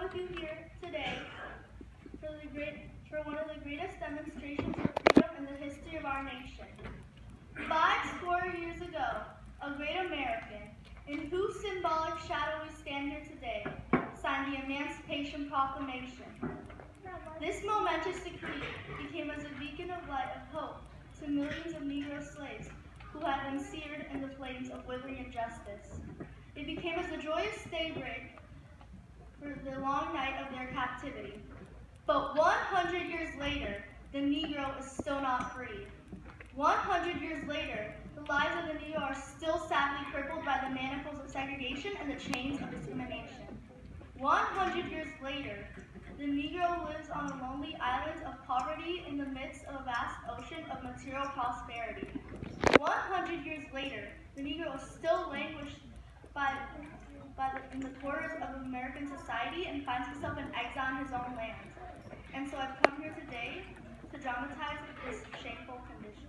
with you here today for one of the greatest demonstrations of freedom in the history of our nation. 4 years ago, a great American, in whose symbolic shadow we stand here today, signed the Emancipation Proclamation. This momentous decree became as a beacon of light of hope to millions of Negro slaves who had been seared in the flames of liberty and justice. It became as a joyous daybreak for the long night of their captivity. But 100 years later, the Negro is still not free. 100 years later, the lives of the Negro are still sadly crippled by the manacles of segregation and the chains of discrimination. 100 years later, the Negro lives on the lonely islands of poverty in the midst of a vast ocean of material prosperity. 100 years later, the Negro is still languished in the quarters of American society and finds himself in exile in his own land. And so I've come here today to dramatize this shameful condition.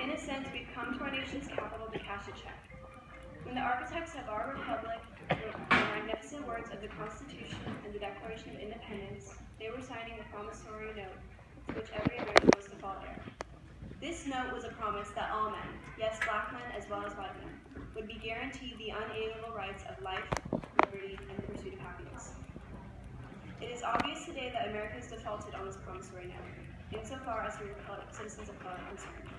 In a sense, we've come to our nation's capital to cash a check. When the architects of our republic wrote the magnificent words of the Constitution and the Declaration of Independence, they were signing the promissory note to which every American was to fall heir. This note was a promise that all men, yes, black men as well as white men, would be guaranteed the unalienable rights of life, liberty, and the pursuit of happiness. It is obvious today that America has defaulted on this promissory note, insofar as we are citizens of color concerned.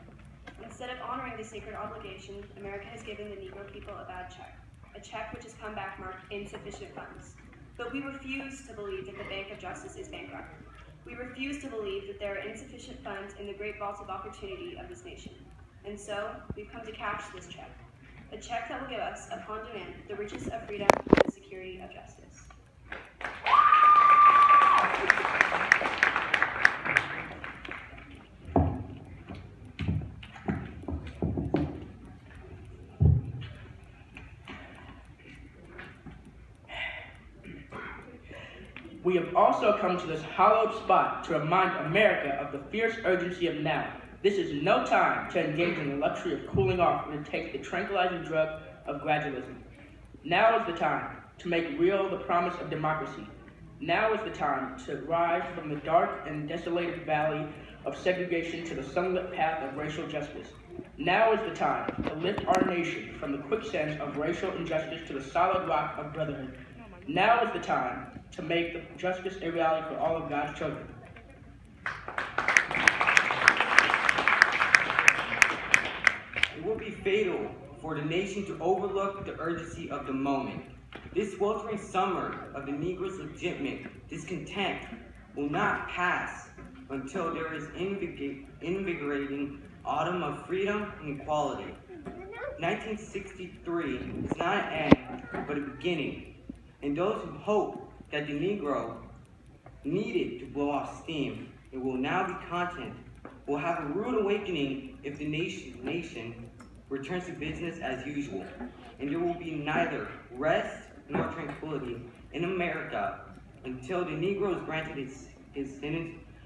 Instead of honoring this sacred obligation, America has given the Negro people a bad check, a check which has come back marked insufficient funds. But we refuse to believe that the Bank of Justice is bankrupt. We refuse to believe that there are insufficient funds in the great vault of opportunity of this nation. And so, we've come to cash this check, a check that will give us, upon demand, the riches of freedom and the security of justice. We have also come to this hallowed spot to remind America of the fierce urgency of now. This is no time to engage in the luxury of cooling off and to take the tranquilizing drug of gradualism. Now is the time to make real the promise of democracy. Now is the time to rise from the dark and desolated valley of segregation to the sunlit path of racial justice. Now is the time to lift our nation from the quicksand of racial injustice to the solid rock of brotherhood. Now is the time to make the justice a reality for all of God's children. It would be fatal for the nation to overlook the urgency of the moment. This sweltering summer of the Negro's legitimate discontent will not pass until there is invigorating autumn of freedom and equality. 1963 is not an end, but a beginning. And those who hope that the Negro needed to blow off steam and will now be content will have a rude awakening if the nation returns to business as usual. And there will be neither rest nor tranquility in America until the Negro is granted his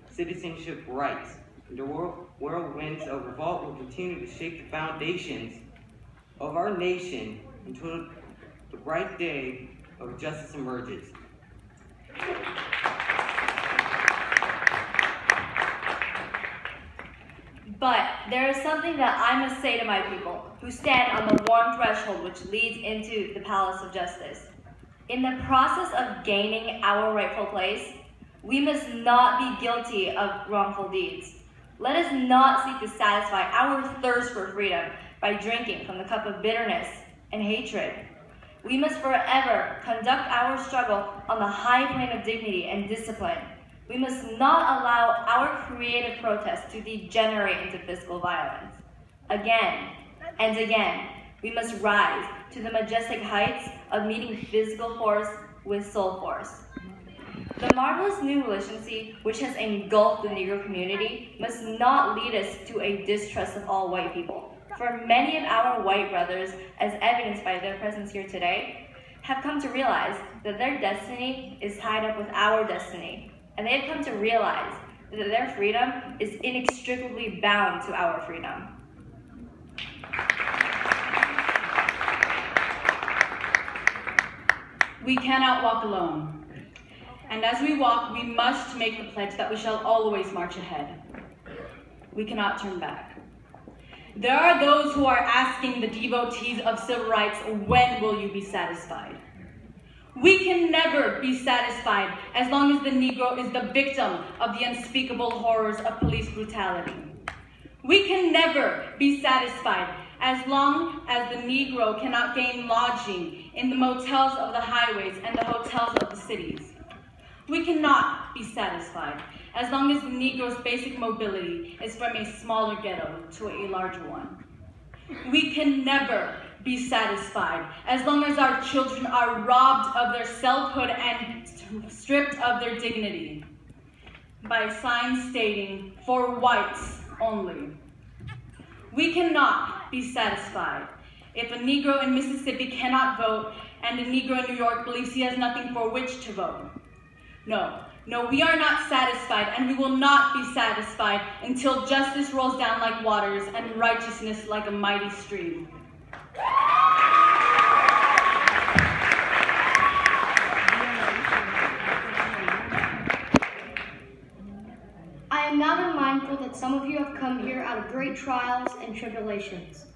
citizenship rights. And the whirlwinds of revolt will continue to shake the foundations of our nation until the bright day of justice emerges. But there is something that I must say to my people who stand on the warm threshold which leads into the Palace of Justice. In the process of gaining our rightful place, we must not be guilty of wrongful deeds. Let us not seek to satisfy our thirst for freedom by drinking from the cup of bitterness and hatred. We must forever conduct our struggle on the high plane of dignity and discipline. We must not allow our creative protest to degenerate into physical violence. Again and again, we must rise to the majestic heights of meeting physical force with soul force. The marvelous new militancy which has engulfed the Negro community must not lead us to a distrust of all white people. For many of our white brothers, as evidenced by their presence here today, have come to realize that their destiny is tied up with our destiny, and they have come to realize that their freedom is inextricably bound to our freedom. We cannot walk alone. And as we walk, we must make the pledge that we shall always march ahead. We cannot turn back. There are those who are asking the devotees of civil rights, when will you be satisfied? We can never be satisfied as long as the Negro is the victim of the unspeakable horrors of police brutality. We can never be satisfied as long as the Negro cannot gain lodging in the motels of the highways and the hotels of the cities. We cannot be satisfied as long as the Negro's basic mobility is from a smaller ghetto to a larger one. We can never be satisfied as long as our children are robbed of their selfhood and stripped of their dignity by signs stating, "For whites only." We cannot be satisfied if a Negro in Mississippi cannot vote and a Negro in New York believes he has nothing for which to vote. No, we are not satisfied, and we will not be satisfied until justice rolls down like waters and righteousness like a mighty stream. I am now mindful that some of you have come here out of great trials and tribulations.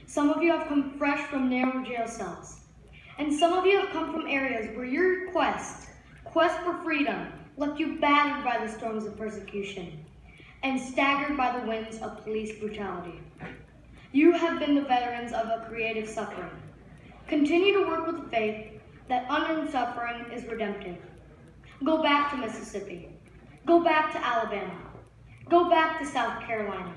Some of you have come fresh from narrow jail cells. And some of you have come from areas where your quest for freedom left you battered by the storms of persecution and staggered by the winds of police brutality. You have been the veterans of a creative suffering. Continue to work with the faith that unearned suffering is redemptive. Go back to Mississippi. Go back to Alabama. Go back to South Carolina.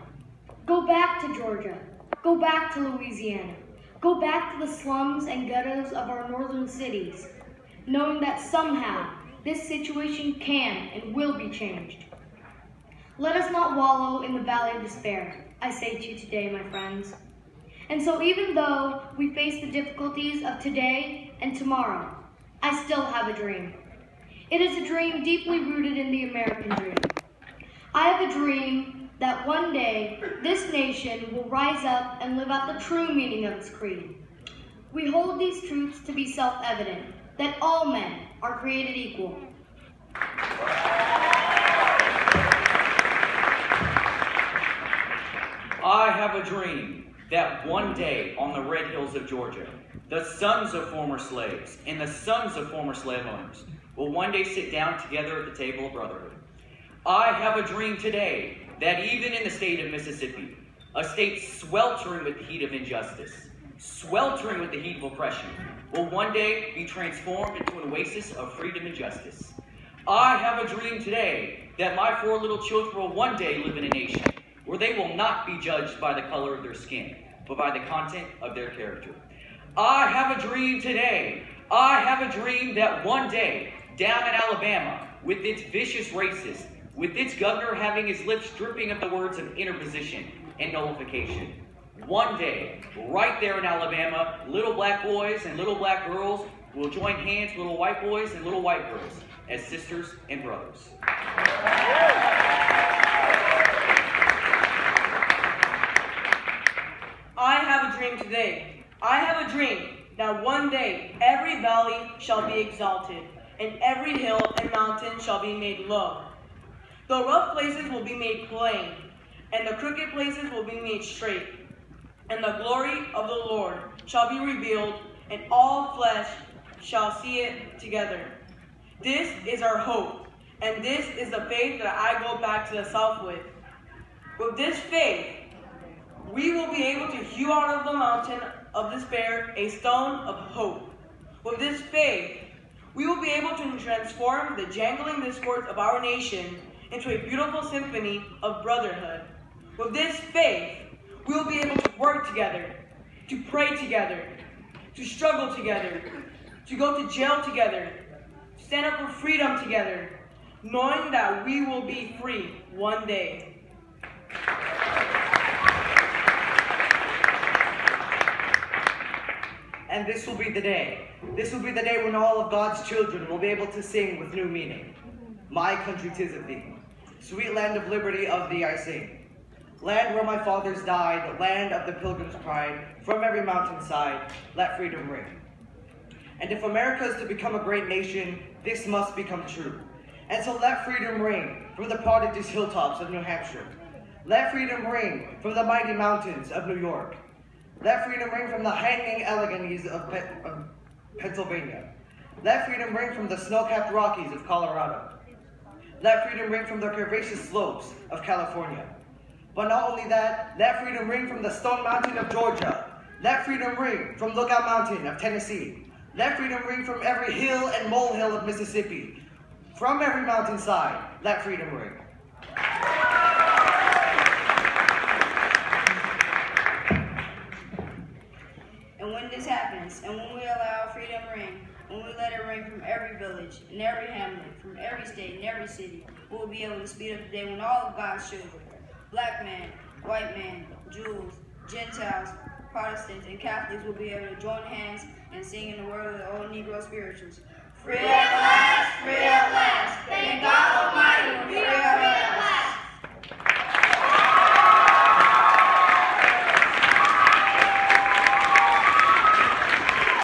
Go back to Georgia. Go back to Louisiana. Go back to the slums and ghettos of our northern cities, knowing that somehow this situation can and will be changed. Let us not wallow in the valley of despair, I say to you today, my friends. And so even though we face the difficulties of today and tomorrow, I still have a dream. It is a dream deeply rooted in the American dream. I have a dream that one day this nation will rise up and live out the true meaning of its creed. We hold these truths to be self-evident, that all men are created equal. I have a dream that one day on the red hills of Georgia, the sons of former slaves and the sons of former slave owners will one day sit down together at the table of brotherhood. I have a dream today that even in the state of Mississippi, a state sweltering with the heat of injustice, sweltering with the heat of oppression, will one day be transformed into an oasis of freedom and justice. I have a dream today that my 4 little children will one day live in a nation where they will not be judged by the color of their skin, but by the content of their character. I have a dream today. I have a dream that one day, down in Alabama, with its vicious racists, with its governor having his lips dripping of the words of interposition and nullification, one day, right there in Alabama, little black boys and little black girls will join hands with little white boys and little white girls as sisters and brothers. I have a dream today. I have a dream that one day every valley shall be exalted, and every hill and mountain shall be made low. The rough places will be made plain, and the crooked places will be made straight. And the glory of the Lord shall be revealed, and all flesh shall see it together. This is our hope, and this is the faith that I go back to the South with. With this faith, we will be able to hew out of the mountain of despair a stone of hope. With this faith, we will be able to transform the jangling discords of our nation into a beautiful symphony of brotherhood. With this faith, we will be able to work together, to pray together, to struggle together, to go to jail together, to stand up for freedom together, knowing that we will be free one day. And this will be the day. This will be the day when all of God's children will be able to sing with new meaning. My country 'tis of thee. Sweet land of liberty, of thee I sing. Land where my fathers died, land of the pilgrim's pride, from every mountainside, let freedom ring. And if America is to become a great nation, this must become true. And so let freedom ring from the prodigious hilltops of New Hampshire. Let freedom ring from the mighty mountains of New York. Let freedom ring from the hanging Alleghenies of Pennsylvania. Let freedom ring from the snow-capped Rockies of Colorado. Let freedom ring from the curvaceous slopes of California. But not only that, let freedom ring from the Stone Mountain of Georgia. Let freedom ring from Lookout Mountain of Tennessee. Let freedom ring from every hill and molehill of Mississippi. From every mountainside, let freedom ring. And when this happens, and when we allow freedom ring, when we let it ring from every village, and every hamlet, from every state and every city, we will be able to speed up the day when all of God's children, black man, white man, Jews, Gentiles, Protestants, and Catholics will be able to join hands and sing in the word of the old Negro spirituals. Free at last, thank God.